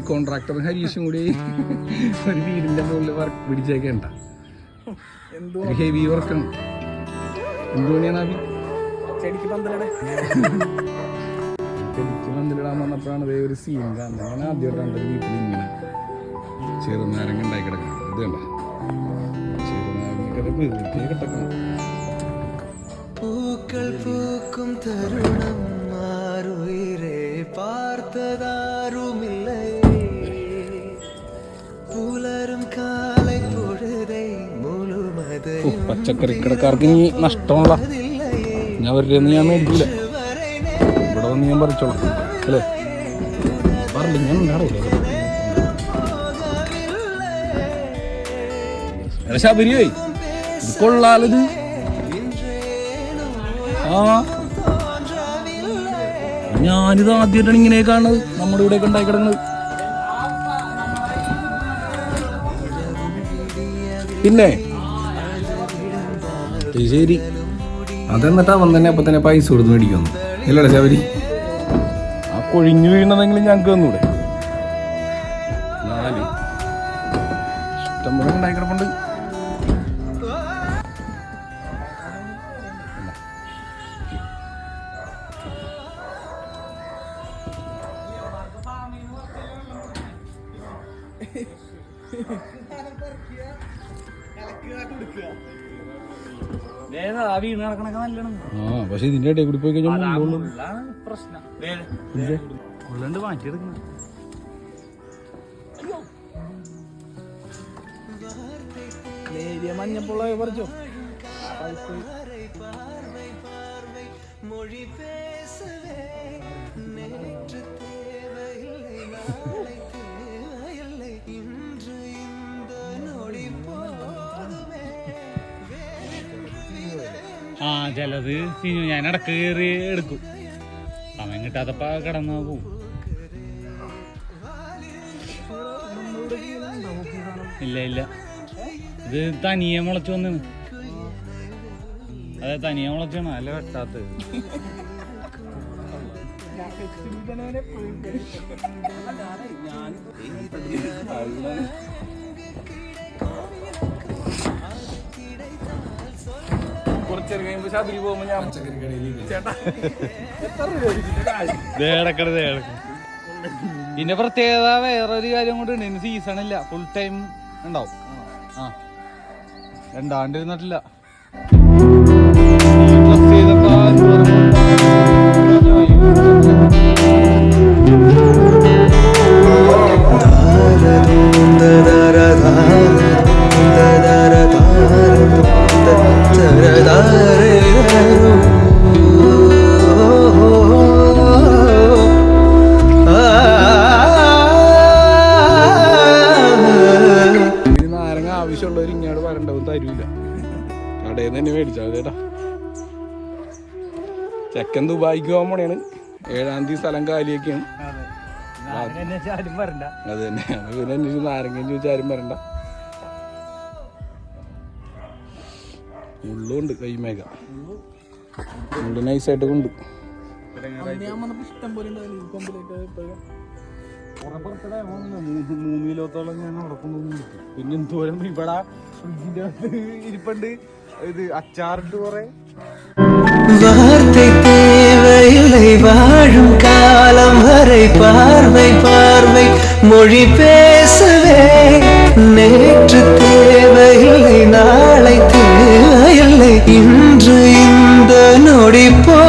കോൺട്രാക്ടറും ഹരീഷും കൂടി ഒരു വീടിന്റെ മുകളിൽ വർക്ക് പിടിച്ചേക്കണ്ട. ഹെവി വർക്കാണ്. എന്ത് പണിയാണ് ചെടിക്ക് പന്തലിടാൻ വന്നപ്പോഴാണ് അതേ ഒരു സീൻ കാണുന്നത്. ഞാൻ ആദ്യമായിട്ടാണ് ഒരു വീട്ടിൽ ഇങ്ങനെ ചെറുനാരങ്ങ ഉണ്ടാക്കി കിടക്കണം. ഇത് കണ്ട ചെറുനാരങ്ങ കിടക്കണം. പൂക്കൾ പൂക്കും തരുണം മാറുയിരേ പാർത്തതാരുമില്ലേ പുലരും കാലൈ പൊഴുതേ മുഴുവതും. പച്ചക്കറിക്കടക്കാർക്ക് ഇനി നഷ്ടമുള്ള ഞാൻ അവരുടെ ഞാൻ മേടിക്കില്ല. ഇവിടെ വന്ന് ഞാൻ പറിച്ചോളാം അല്ലേ? പറഞ്ഞില്ല ഞാൻ ഉണ്ടാവില്ല. ശബരിയോ ഇത് കൊള്ളാലത്. ആ ഞാനിത് ആദ്യമായിട്ടാണ് ഇങ്ങനെ കാണുന്നത്. നമ്മുടെ ഇവിടെയൊക്കെ ഉണ്ടായി കിടക്കുന്നത്. പിന്നെ ശരി അതെന്നിട്ട് അവൻ തന്നെ അപ്പൊ തന്നെ പൈസ കൊടുത്ത് മേടിക്കുന്നു ഇല്ലടാ ശബരി. ആ കൊഴിഞ്ഞു വീണതെങ്കിലും ഞങ്ങൾക്ക് തന്നൂടെ? ഞാന് ഇഷ്ടംപോലെ ഉണ്ടായി കിടപ്പുണ്ട്. പക്ഷെ ഇതിന്റെ ഇടയിൽ കൂടി പോയി കഴിഞ്ഞാൽ മാറ്റിയെടുക്കണം. മഞ്ഞപ്പുള്ള പറിച്ചോ? ആ ചിലത് ഞാൻ ഇടക്ക് കയറി എടുക്കും. സമയം കിട്ടാത്തപ്പ കിടന്നു പോവും. ഇല്ല ഇല്ല ഇത് തനിയെ മുളച്ചു വന്നാണ്. അതെ തനിയെ മുളച്ചാണ്. അല്ല വെട്ടാത്തത്. പിന്നെ പ്രത്യേകത വേറൊരു കാര്യം കൊണ്ട് ഉണ്ട്. ഇനി സീസൺ ഇല്ല, ഫുൾ ടൈം ഉണ്ടാവും. ആ രണ്ടാണ്ടിരുന്നിട്ടില്ല. ആവശ്യമുള്ളവർ ഇങ്ങോട്ട് വരണ്ടാവും, തരൂല. കടയിൽ തന്നെ മേടിച്ചാൽ ചേട്ടാ. ചെക്കൻ ദുബായിക്ക് പോകാൻ പോണെയാണ്. 7-ാം തീയതി സ്ഥലം കാലിയൊക്കെയാണ്. അത് തന്നെ പിന്നെ അന്വേഷിച്ച് നാരങ്ങ ചോദിച്ചാലും വരണ്ട. ഉള്ളുണ്ട് കൈമേക ഉള്ളു നൈസായിട്ട് കൊണ്ട്. മൂന്നിലോത്തോളം ഞാൻ ഉറക്കൊന്നും. പിന്നെ എന്തോരം ഇവിടെ ഫ്രിഡ്ജിന്റെ ഇരിപ്പുണ്ട്. ഇത് അച്ചാറിട്ട് കുറെ. வார்த்தை தேவையில்லை வாழும் காலம் வரை பார்வை பார்வை மொழி பேசவே நேற்று தேவையில்லை நாளை தேவையில்லை இன்று இந்த நொடி போ